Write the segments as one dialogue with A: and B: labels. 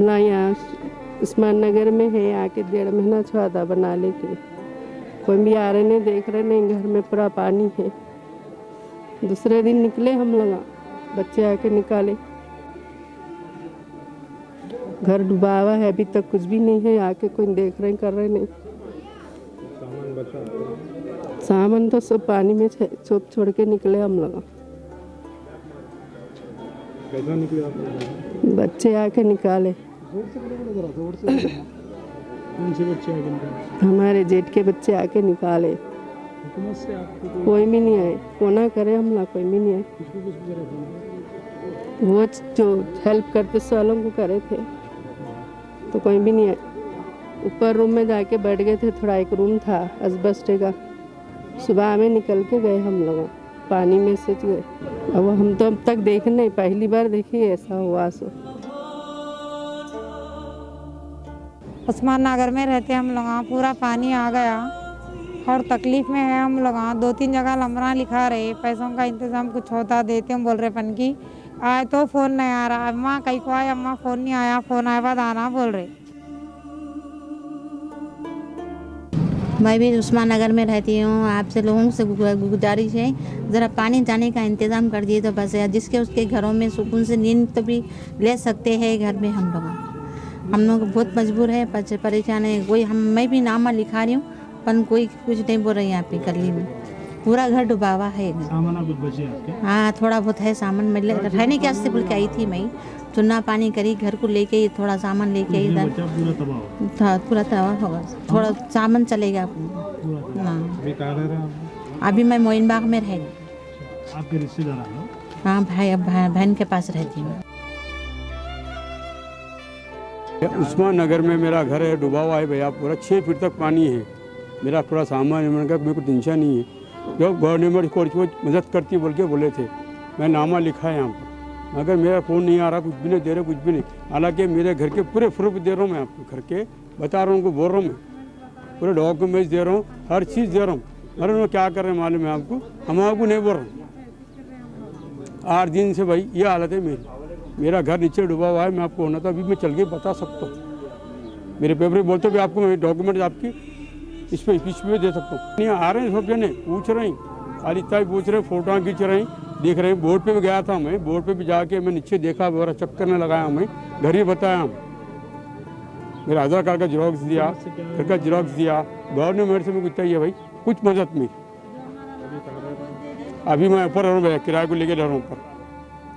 A: हमला यहाँ उस्मान नगर में है, आके 1.5 महीना छुआ था बना लेके। कोई भी आ रहे नहीं, देख रहे नहीं, घर में पूरा पानी है। दूसरे दिन निकले हम लोग, बच्चे आके निकाले। घर डूबा हुआ है, अभी तक कुछ भी नहीं है, आके कोई देख रहे कर रहे नहीं।
B: सामान बचा?
A: सामान तो सब पानी में छोड़ के निकले हम लोग।
B: कैसा निकले आप लोग?
A: बच्चे आके निकाले।
B: कौन से बच्चे आके निकाले?
A: हमारे जेठ के बच्चे आके निकाले।
B: हुकूमत से आपको
A: कोई भी नहीं आए, कोना करे हम लोग, कोई भी नहीं आए।
B: किसको जरा
A: वो जो हेल्प करते वालों को करे थे, तो कोई भी नहीं आए। ऊपर रूम में जाके बैठ गए थे, थोड़ा एक रूम था असबस्टे का। सुबह में निकल के गए हम लोग, पानी में से गए। अब हम तो अब तक देखे नहीं, पहली बार देखी ऐसा हुआ। सो
C: उस्मान नगर में रहते हम लोग, पूरा पानी आ गया और तकलीफ में है हम लोग। 2-3 जगह लमरा लिखा रहे, पैसों का इंतजाम कुछ होता देते हम, बोल रहे पन की आए तो फ़ोन नहीं आ रहा। अम्मा कहीं को आए, अम्मा फ़ोन नहीं आया, फ़ोन आए बाद आना बोल रहे।
D: मैं भी उस्मान नगर में रहती हूँ। आपसे लोगों से गुजारिश है, ज़रा पानी जाने का इंतज़ाम कर दिए तो बस है। जिसके उसके घरों में सुकून से नींद तो भी ले सकते हैं। घर में हम लोग बहुत मजबूर है, परेशान है। कोई मैं भी नामा लिखा रही हूँ, पर कोई कुछ नहीं बोल रही। यहाँ पे गली में पूरा घर डूबा हुआ है।
B: सामान कुछ बचे आपके?
D: हाँ, थोड़ा बहुत है सामान। मैं रहने के वास्ते बोल के आई थी, मैं चुना पानी करी, घर को लेके थोड़ा सामान लेके इधर पूरा तबाह होगा। थोड़ा सामान चलेगा। अभी मैं मोइनबाग में रह गई।
B: आपके रिश्तेदार?
D: हाँ भाई, बहन के पास रहती हूँ।
E: उस्मान नगर में मेरा घर है, डूबा हुआ है भैया, पूरा 6 फीट तक पानी है। मेरा पूरा सामान मेरे को टेंशन नहीं है। जो गवर्नमेंट को मदद करती बोल के बोले थे, मैं नामा लिखा है यहाँ पर, मगर मेरा फ़ोन नहीं आ रहा, कुछ भी नहीं दे रहे, कुछ भी नहीं। हालांकि मेरे घर के पूरे प्रूफ दे रहा हूँ मैं आपको, घर के बता रहा हूँ, उनको बोल रहा हूँ मैं, पूरे डॉक्यूमेंट्स दे रहा हूँ, हर चीज़ दे रहा हूँ। अरे मैं क्या कर रहे हैं मालूम है आपको? हम आपको नहीं बोल रहा हूँ। 8 दिन से भाई ये हालत है मेरी। मेरा घर नीचे डूबा हुआ है। मैं आपको होना तो अभी मैं चल के बता सकता हूँ। मेरे पेपर बोलते भी आपको मैं डॉक्यूमेंट आपकी इस पे दे सकता हूँ। नहीं आ रहे हैं, सब जने पूछ रहे हैं, खाली इतना ही पूछ रहे हैं, फोटो खींच रहे हैं, देख रहे हैं। बोर्ड पे भी गया था मैं, बोर्ड पे भी जाके मैं नीचे देखा, मेरा चक्कर में लगाया, मैं घर ही बताया। मेरा आधार कार्ड का जेरॉक्स दिया, घर का जेरॉक्स दिया। गवर्नमेंट से मैं कुछ चाहिए भाई, कुछ मदद नहीं। अभी मैं ऊपर रह रहा हूँ, किराए को लेके रह रहा हूँ ऊपर।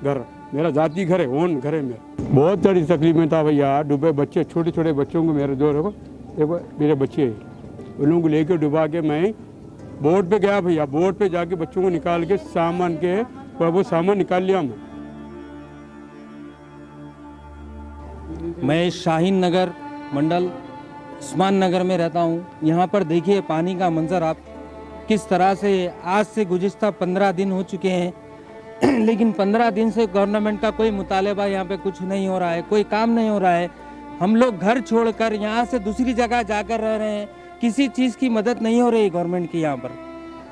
E: घर मेरा जाति घर है, ओन घर है मेरा। बहुत सारी तकलीफ में था भैया। डूबे बच्चे, छोटे छोटे बच्चों को, मेरे दो देखो मेरे बच्चे हैं, उन लोगों को लेकर डुबा के मैं बोर्ड पे गया भैया। बोर्ड पे जाके बच्चों को निकाल के सामान के वो सामान निकाल लिया
F: मैं शाहीन नगर मंडल उस्मान नगर में रहता हूँ। यहाँ पर देखिए पानी का मंजर आप किस तरह से। आज से गुज़िश्ता 15 दिन हो चुके हैं, लेकिन 15 दिन से गवर्नमेंट का कोई मुतालबा यहाँ पे कुछ नहीं हो रहा है, कोई काम नहीं हो रहा है। हम लोग घर छोड़कर यहाँ से दूसरी जगह जाकर रह रहे हैं, किसी चीज़ की मदद नहीं हो रही गवर्नमेंट की। यहाँ पर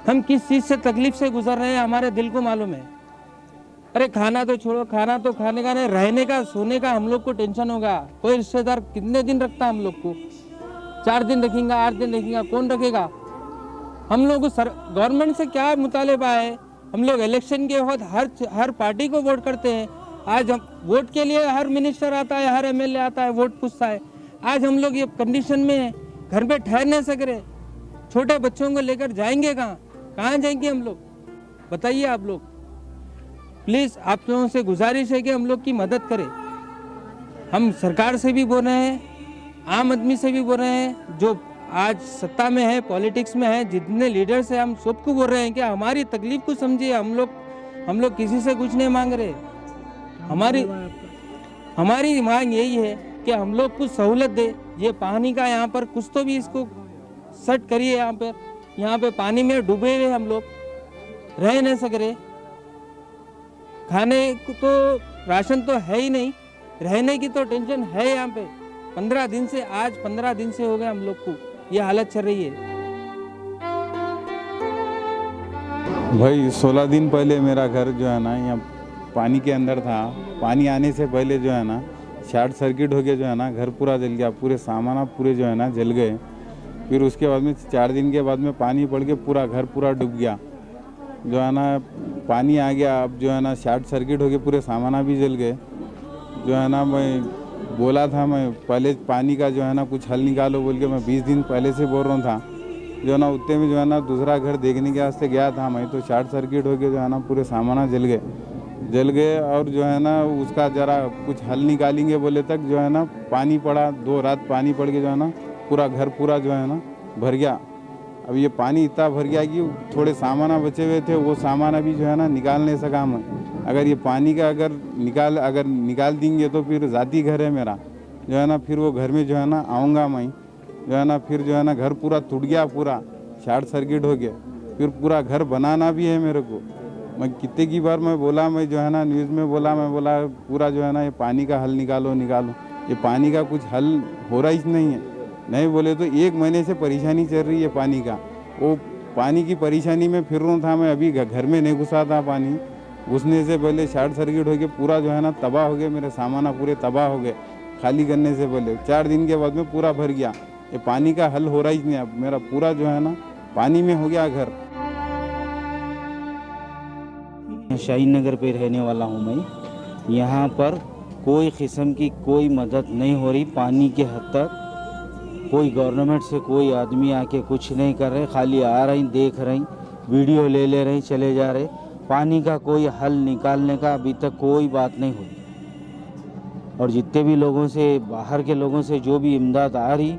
F: हम किस चीज़ से तकलीफ से गुजर रहे हैं, हमारे दिल को मालूम है। अरे खाना तो छोड़ो, खाना तो खाने का नहीं, रहने का, सोने का हम लोग को टेंशन होगा। कोई रिश्तेदार कितने दिन रखता हम लोग को? 4 दिन रखेंगे, 8 दिन रखेंगे, कौन रखेगा? हम लोग को गवर्नमेंट से क्या मुतालबा है? हम लोग इलेक्शन के वक्त हर पार्टी को वोट करते हैं। आज हम वोट के लिए हर मिनिस्टर आता है, हर MLA आता है, वोट पूछता है। आज हम लोग ये कंडीशन में है, घर पे ठहर नहीं सक रहे। छोटे बच्चों को लेकर जाएंगे कहाँ जाएंगे हम लोग? बताइए आप लोग। प्लीज़ आप लोगों से गुजारिश है कि हम लोग की मदद करें। हम सरकार से भी बोल रहे हैं, आम आदमी से भी बोल रहे हैं, जो आज सत्ता में है, पॉलिटिक्स में है, जितने लीडर्स हैं, हम सबको बोल रहे हैं कि हमारी तकलीफ को समझिए। हम लोग किसी से कुछ नहीं मांग रहे। हमारी मांग यही है कि हम लोग कुछ सहूलत दे। ये पानी का यहाँ पर कुछ तो भी इसको सेट करिए। यहाँ पे पानी में डूबे हुए हम लोग रह नहीं सक रहे। खाने को तो राशन तो है ही नहीं, रहने की तो टेंशन है। यहाँ पे 15 दिन से, आज 15 दिन से हो गए हम लोग को ये हालत चल रही है।
G: भाई 16 दिन पहले मेरा घर जो है ना यहाँ पानी के अंदर था। पानी आने से पहले जो है ना शॉर्ट सर्किट हो गया जो है ना, घर पूरा जल गया, पूरे सामान पूरे जो है ना जल गए। फिर उसके बाद में 4 दिन के बाद में पानी पड़ के पूरा घर पूरा डूब गया जो है ना, पानी आ गया। अब जो है ना शॉर्ट सर्किट हो गया, पूरे सामान भी जल गए जो है ना। मैं बोला था मैं पहले पानी का जो है ना कुछ हल निकालो बोल के, मैं 20 दिन पहले से बोल रहा था जो है ना। उतने में जो है ना दूसरा घर देखने के वास्ते गया था मैं, तो शॉर्ट सर्किट हो गया जो है ना, पूरे सामान जल गए। और जो है ना उसका ज़रा कुछ हल निकालेंगे बोले तक जो है ना पानी पड़ा, 2 रात पानी पड़ के जो है ना पूरा घर पूरा जो है ना भर गया। अब ये पानी इतना भर गया कि थोड़े सामान बचे हुए थे, वो सामान अभी जो है ना निकाल नहीं सका मैं। अगर ये पानी का अगर निकाल देंगे तो फिर ज़ाती घर है मेरा जो है ना, फिर वो घर में जो है ना आऊँगा मैं जो है ना। फिर जो है ना घर पूरा टूट गया, पूरा शॉर्ट सर्किट हो गया। फिर पूरा घर बनाना भी है मेरे को। मैं कितने की बार मैं बोला, मैं जो है ना न्यूज़ में बोला, मैं बोला पूरा जो है ना ये पानी का हल निकालो। ये पानी का कुछ हल हो रहा ही नहीं है। नहीं बोले तो 1 महीने से परेशानी चल रही है पानी का। वो पानी की परेशानी में फिर रहा था मैं, अभी घर में नहीं घुसा था पानी। घुसने से पहले शॉर्ट सर्किट हो गया, पूरा जो है ना तबाह हो गया, मेरे सामान पूरे तबाह हो गए। खाली करने से पहले 4 दिन के बाद में पूरा भर गया। ये पानी का हल हो रहा ही नहीं। अब मेरा पूरा जो है ना पानी में हो गया घर।
H: शाहीन नगर पे रहने वाला हूँ मैं। यहाँ पर कोई किस्म की कोई मदद नहीं हो रही पानी के हद तक। कोई गवर्नमेंट से कोई आदमी आके कुछ नहीं कर रहे, खाली आ रही, देख रही, वीडियो ले रही, चले जा रहे। पानी का कोई हल निकालने का अभी तक कोई बात नहीं हुई। और जितने भी लोगों से, बाहर के लोगों से जो भी इमदाद आ रही,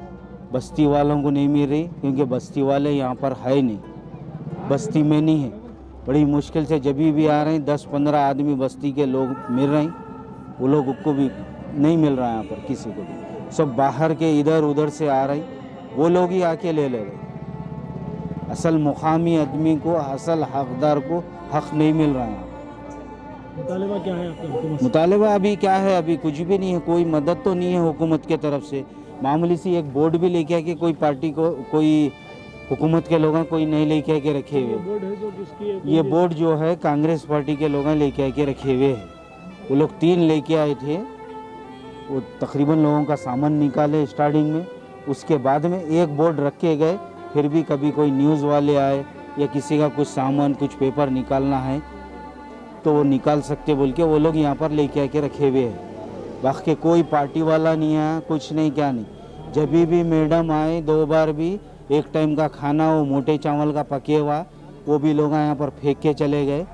H: बस्ती वालों को नहीं मिल रही, क्योंकि बस्ती वाले यहाँ पर है नहीं, बस्ती में नहीं है। बड़ी मुश्किल से जब भी आ रहे हैं 10-15 आदमी बस्ती के लोग मिल रहे हैं, वो लोग को भी नहीं मिल रहा है यहाँ पर किसी को भी। सब बाहर के इधर उधर से आ रहे, वो लोग ही आके ले रहे। असल मुकामी आदमी को, असल हकदार को हक नहीं मिल रहा है।
B: मुतालबा क्या है आपका हुकूमत से?
H: मुतालबा अभी क्या है, अभी कुछ भी नहीं है, कोई मदद तो नहीं है हुकूमत के तरफ से। मामूली सी एक बोर्ड भी लेके आके कोई पार्टी को, कोई हुकूमत के लोग कोई नहीं लेके आके रखे हुए।
B: बोर्ड है जो किसकी है?
H: ये बोर्ड जो है कांग्रेस पार्टी के लोग लेके आके रखे हुए हैं। वो लोग 3 लेके आए थे, वो तकरीबन लोगों का सामान निकाले स्टार्टिंग में, उसके बाद में एक बोर्ड रखे गए। फिर भी कभी कोई न्यूज़ वाले आए या किसी का कुछ सामान, कुछ पेपर निकालना है तो वो निकाल सकते बोल के वो लोग यहाँ पर लेके आके रखे हुए हैं। बाकी कोई पार्टी वाला नहीं आया, कुछ नहीं, क्या नहीं। जब भी मैडम आए 2 बार भी, एक टाइम का खाना वो मोटे चावल का पके हुआ, वो भी लोग यहाँ पर फेंक के चले गए।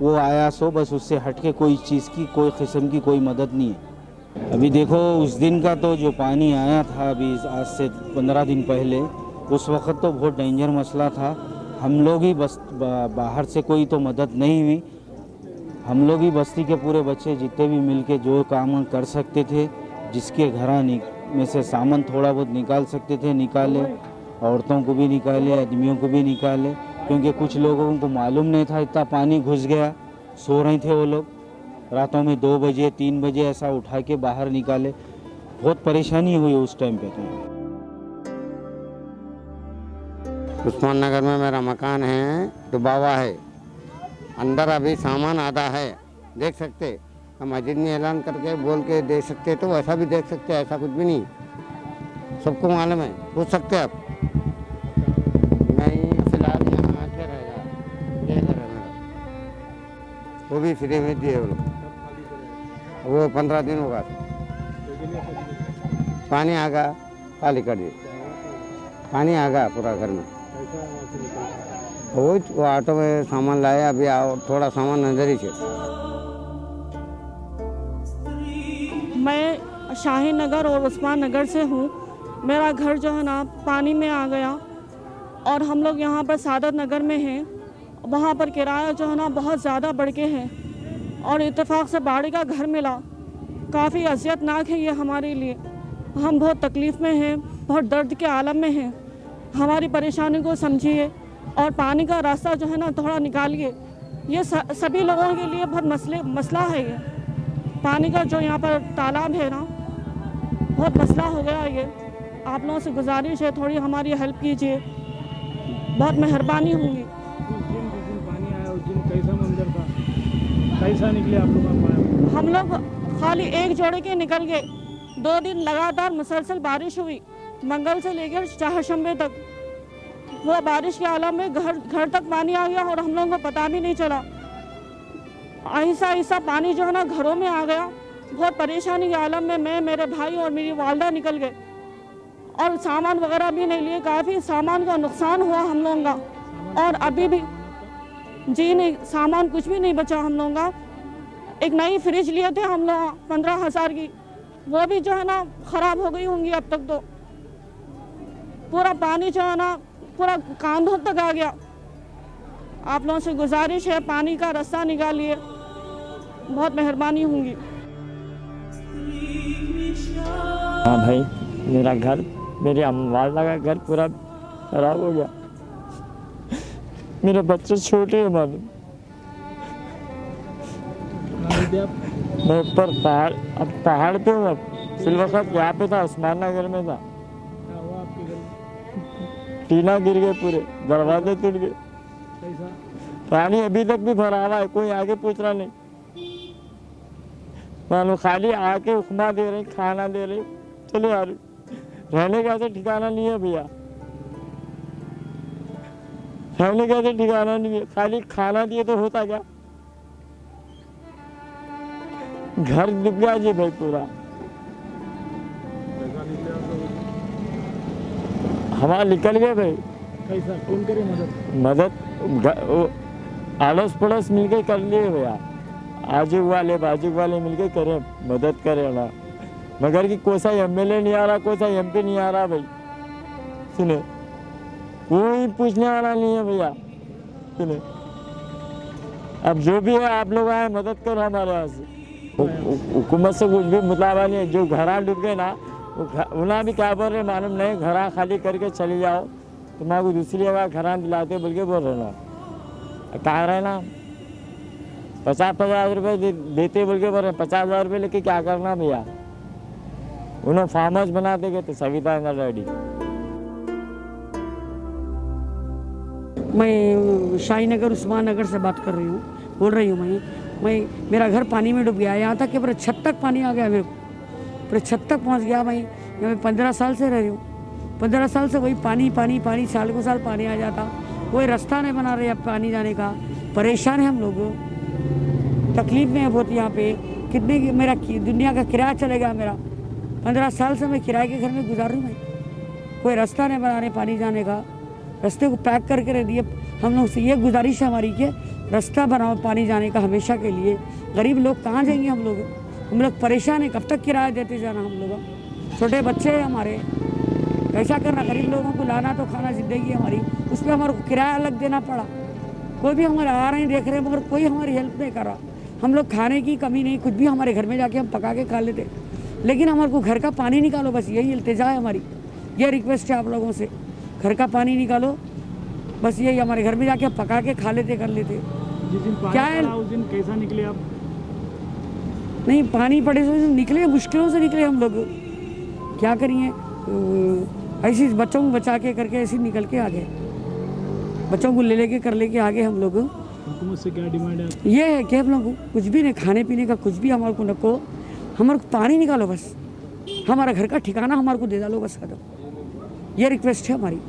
H: वो आया सो बस, उससे हट के कोई चीज़ की, कोई किस्म की कोई मदद नहीं है। अभी देखो उस दिन का तो जो पानी आया था अभी आज से 15 दिन पहले, उस वक्त तो बहुत डेंजर मसला था। हम लोग ही बस, बाहर से कोई तो मदद नहीं हुई। हम लोग ही बस्ती के पूरे बच्चे जितने भी मिलके जो काम कर सकते थे, जिसके घर में से सामान थोड़ा बहुत निकाल सकते थे निकाले, औरतों को भी निकाले, आदमियों को भी निकाले, क्योंकि कुछ लोगों को मालूम नहीं था इतना पानी घुस गया। सो रहे थे वो लोग, रातों में 2 बजे 3 बजे ऐसा उठा के बाहर निकाले। बहुत परेशानी हुई उस टाइम पे। तो
I: उस्मान नगर में मेरा मकान है, डूबा हुआ है। अंदर अभी सामान आधा है, देख सकते। हम मस्जिद में ऐलान करके बोल के दे सकते तो वैसा भी देख सकते, ऐसा कुछ भी नहीं, सबको मालूम है, पूछ सकते आप। मैं फिलहाल यहाँ आके रहेगा, ये घर है मेरा, वो भी फ्री में दिए वो लोग। वो 15 दिन होगा, पानी आ गया, खाली कर दिए, पानी आ गया पूरा घर में। वो ऑटो में सामान लाया, अभी थोड़ा सामान अंदर ही है।
J: मैं शाहीन नगर और उस्मान नगर से हूँ। मेरा घर जो है ना पानी में आ गया और हम लोग यहाँ पर सादत नगर में हैं। वहाँ पर किराया जो है ना बहुत ज़्यादा बढ़ के है और इत्तेफाक से बाड़ी का घर मिला। काफ़ी अज़ियतनाक है ये हमारे लिए। हम बहुत तकलीफ़ में हैं, बहुत दर्द के आलम में हैं। हमारी परेशानी को समझिए और पानी का रास्ता जो है ना थोड़ा निकालिए। ये सभी लोगों के लिए बहुत मसला है। ये पानी का जो यहाँ पर तालाब है ना, बहुत मसला हो गया ये। आप लोगों से गुजारिश है, थोड़ी हमारी हेल्प कीजिए, बहुत मेहरबानी होगी।
B: जिस दिन पानी आया उस दिन कैसा मंजर था, कैसा निकले आप लोग?
J: खाली एक जोड़े के निकल गए। 2 दिन लगातार मुसलसल बारिश हुई, मंगल से लेकर चाहशंबे तक। वो बारिश के आलम में घर तक पानी आ गया और हम लोगों को पता भी नहीं चला। आहिस्ता आहिस्ता पानी जो है ना घरों में आ गया। बहुत परेशानी के आलम में मैं, मेरे भाई और मेरी वालदा निकल गए और सामान वगैरह भी नहीं लिए। काफ़ी सामान का नुकसान हुआ हम लोगों का और अभी भी जी नहीं, सामान कुछ भी नहीं बचा हम लोगों का। एक नई फ्रिज लिए थे हम लोग 15,000 की, वो भी जो है ना ख़राब हो गई होंगी अब तक। तो पूरा पानी जो है ना पूरा कांधों तक आ गया। आप लोगों से गुजारिश है पानी का रास्ता निकालिए, बहुत मेहरबानी होंगी।
K: हाँ भाई, मेरा घर, मेरी वालदा का घर पूरा खराब हो गया। मेरे बच्चे छोटे हैं मालूम। मैं ऊपर पहाड़ पे हूँ। फिल वक्त यहाँ पे था, उस्मान नगर में था। टीना गिर गए, पूरे दरवाजे टूट गए। पानी अभी तक भी भरा हुआ है, कोई आगे पूछ रहा नहीं मानो। खाली आके उपमा दे रहे, खाना दे रहे, चले आ रहे। रहने का तो ठिकाना नहीं है भैया, रहने का तो ठिकाना नहीं है। खाली खाना दिए तो होता क्या। घर डूब गया जी भाई पूरा। हमारा निकल गए भाई।
B: कैसा कौन करे
K: मदद आड़ोस पड़ोस मिलके कर लिए भैया। आजू वाले बाजू वाले मिलके करे, मदद करे ना। मगर कि कोई सा एमएलए नहीं आ रहा, कोई सा एमपी नहीं आ रहा भाई। सुने, कोई पूछने वाला नहीं है भैया। सुने, अब जो भी है आप लोग आए, मदद करो हमारे यहाँ से। हुकूमत से कुछ भी मुताबा नहीं है। जो घरा डूब गए ना, उन्हें भी क्या बोल रहे मालूम नहीं, घरा खाली करके चले जाओ, तुम्हारे दूसरी जगह घरा दिलाते बोल के बोल रहे ना। कहाँ रहे ना, 50,000 रुपये देते बोल के बोल रहे। 50,000 रुपये लेके क्या करना भैया। उन्हें फार्म हाउस बना देंगे तो सविता इंदिरा रेड्डी।
L: मैं शाही नगर उस्मान नगर से बात कर रही हूँ, बोल रही हूँ। मैं मेरा घर पानी में डूब गया। यहाँ तक कि पूरे छत तक पानी आ गया, मेरे को पूरे छत तक पहुँच गया। मैं यहाँ 15 साल से रह रही हूँ। 15 साल से वही पानी पानी पानी, साल को साल पानी आ जाता। कोई रास्ता नहीं बना रहे अब पानी जाने का। परेशान है हम लोग, तकलीफ में है बहुत यहाँ पे। कितने मेरा दुनिया का किराया चलेगा मेरा। 15 साल से मैं किराए के घर में गुजार रही हूँ। मैं कोई रास्ता नहीं बना रहे पानी जाने का। रास्ते को पैक करके रह दिए। हम लोग से ये गुजारिश है हमारी कि रास्ता बनाओ पानी जाने का हमेशा के लिए। गरीब लोग कहाँ जाएंगे हम लोग परेशान हैं। कब तक किराया देते जाना हम लोग। छोटे बच्चे हैं हमारे, कैसा करना। गरीब लोगों को लाना तो खाना ज़िंदगी हमारी, उस पर हमारे को किराया अलग देना पड़ा। कोई भी हमारे आ रहे हैं, देख रहे हैं, मगर कोई हमारी हेल्प नहीं कर रहा। हम लोग खाने की कमी नहीं, कुछ भी हमारे घर में जाके हम पका के खा लेते, लेकिन हमारे को घर का पानी निकालो, बस यही इल्तिजा है हमारी। ये रिक्वेस्ट है आप लोगों से, घर का पानी निकालो, बस यही। हमारे घर में जाके पका के खा लेते, कर लेते।
B: जिस दिन
L: क्या है
B: उस दिन कैसा निकले आप?
L: नहीं, पानी पड़े से निकले, मुश्किलों से निकले हम लोग। क्या करिए, ऐसी बच्चों को बचा के करके ऐसे निकल के आ गए। बच्चों को ले लेके कर लेके आ गए हम लोग।
B: हुकूमत से क्या डिमांड है?
L: ये है कि हम लोग कुछ भी नहीं, खाने पीने का कुछ भी हमारे को नको, हमारे को पानी निकालो बस। हमारा घर का ठिकाना हमारे को दे डालो बस, खत्म। ये रिक्वेस्ट है हमारी।